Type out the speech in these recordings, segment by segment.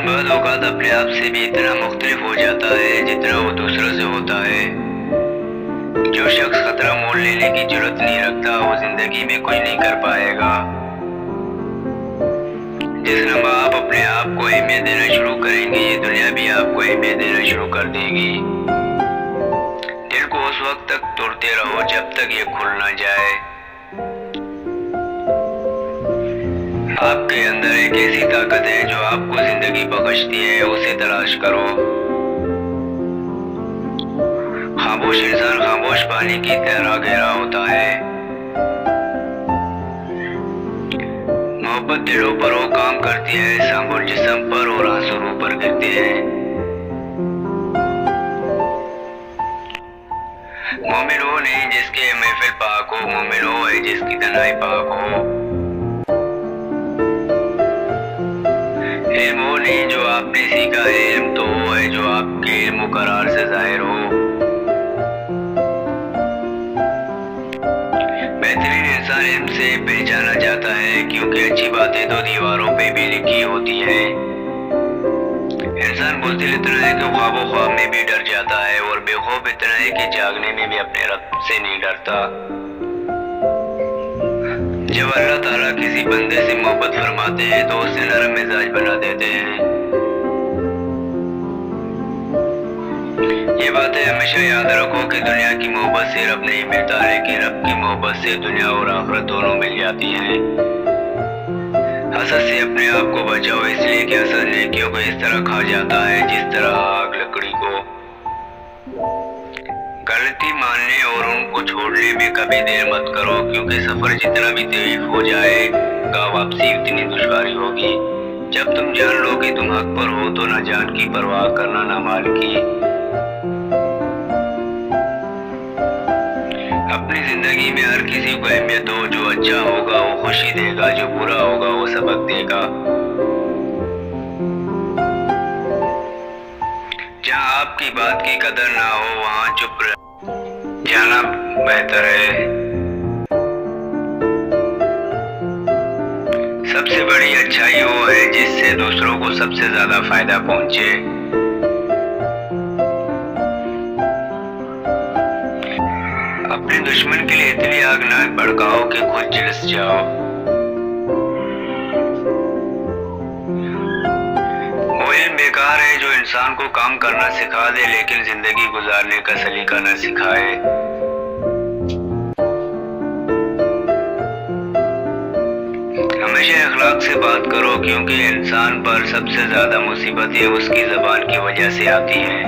लेकिन बाद औकात अपने आप से भी इतना मुख्तलिफ हो जाता है जितना वो दूसरों से होता है। जो शख्स खतरा मोल लेने की जरूरत नहीं रखता वो जिंदगी में कुछ नहीं कर पाएगा। जिस लम्हा आप अपने आप को अहमियत देना शुरू करेंगे ये दुनिया भी आपको अहमियत देना शुरू कर देगी। दिल को उस वक्त तक तोड़ते रहो जब तक ये खुल ना जाए। आपके अंदर एक ऐसी ताकत है जो आपको जिंदगी बख्शती है, उसे तलाश करो। खामोश इंसान खामोश पानी की तरह गहरा होता है। मोहब्बत दिलों पर वो काम करती है, संग और जिस्म पर और आंसू रूह पर गिरते हैं। मोमिन वो नहीं जिसके महफिल पाक हो, मोमिन वो है जिसकी तन्हाई पाक हो। इल्म वो नहीं जो आपने सीखा है, इल्म तो वो है जो आपके इल्म करार से जाहिर हो। बेहतरीन इंसान इल्म से पहचाना जाता है क्योंकि अच्छी बातें तो दीवारों पे भी लिखी होती है। इंसान बुज़दिल इतना है कि ख्वाबो ख्वाब में भी डर जाता है और बेखौफ इतना है कि जागने में भी अपने रब से नहीं डरता। जब अल्लाह ताला किसी बंदे से मोहब्बत फरमाते हैं तो उसे नरम मिजाज बना देते हैं। ये बातें हमेशा याद रखो कि दुनिया की मोहब्बत से रब नहीं मिलता, लेकिन रब की मोहब्बत से दुनिया और आखिरत दोनों मिल जाती हैं। हसद से अपने आप को बचाओ, इसलिए कि हसद नेकियों को इस तरह खा जाता है जिस तरह आग लकड़ी को। गलती मानने और उनको छोड़ने में कभी देर मत करो, क्योंकि सफर जितना भी तेज हो जाएगा वापसी उतनी दुश्वारी होगी। जब तुम जान लो कि तुम हक पर हो तो ना जान की परवाह करना ना माल की। अपनी जिंदगी में हर किसी को अहमियत दो, जो अच्छा होगा वो खुशी देगा, जो बुरा होगा वो सबक देगा। जहाँ आपकी बात की कदर ना हो वहाँ चुप जाना बेहतर है। सबसे बड़ी अच्छाई वो है जिससे दूसरों को सबसे ज्यादा फायदा पहुंचे। अपने दुश्मन के लिए इतनी आग ना भड़काओ कि खुद झुलस जाओ। वो इल्म बेकार है जो इंसान को काम करना सिखा दे लेकिन जिंदगी गुजारने का सलीका न सिखाए। हमेशा अखलाक से बात करो, क्योंकि इंसान पर सबसे ज्यादा मुसीबतें उसकी जबान की वजह से आती हैं।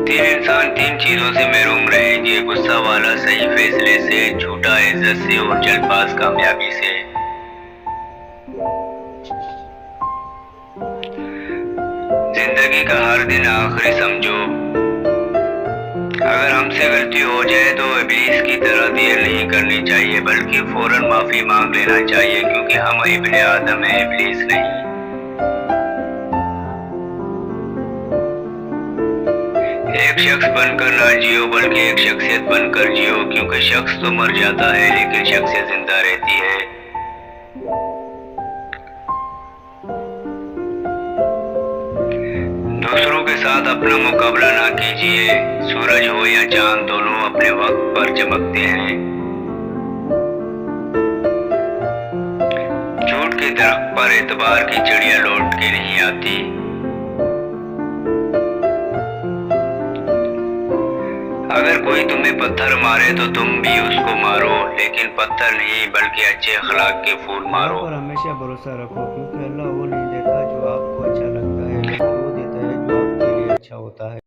तीन इंसान तीन चीजों से महरूम रहेंगे, गुस्सा वाला सही फैसले से, झूठा इज्जत से और जल्दबाज कामयाबी से। जिंदगी का हर दिन आखिरी समझो। अगर हमसे गलती हो जाए तो इब्लीस की तरह देर नहीं करनी चाहिए, बल्कि फौरन माफी मांग लेना चाहिए, क्योंकि हम इब्ने आदम हैं, इब्लीस नहीं। एक शख्स बनकर ना जियो बल्कि एक शख्सियत बनकर जियो, क्योंकि शख्स तो मर जाता है लेकिन शख्सियत जिंदा रहती है। दूसरों के साथ अपना मुकाबला ना कीजिए। सूरज हो या चांद दोनों अपने वक्त पर चमकते हैं। झूठ के दरख्त पर एतबार की चिड़िया लौट के नहीं आती। अगर कोई तुम्हें पत्थर मारे तो तुम भी उसको मारो, लेकिन पत्थर नहीं बल्कि अच्छे अखलाक के फूल मारो। पर हमेशा भरोसा रखो, क्योंकि अल्लाह वो नहीं देता जो आपको अच्छा लगता है, वो देता है जो आपके लिए अच्छा होता है।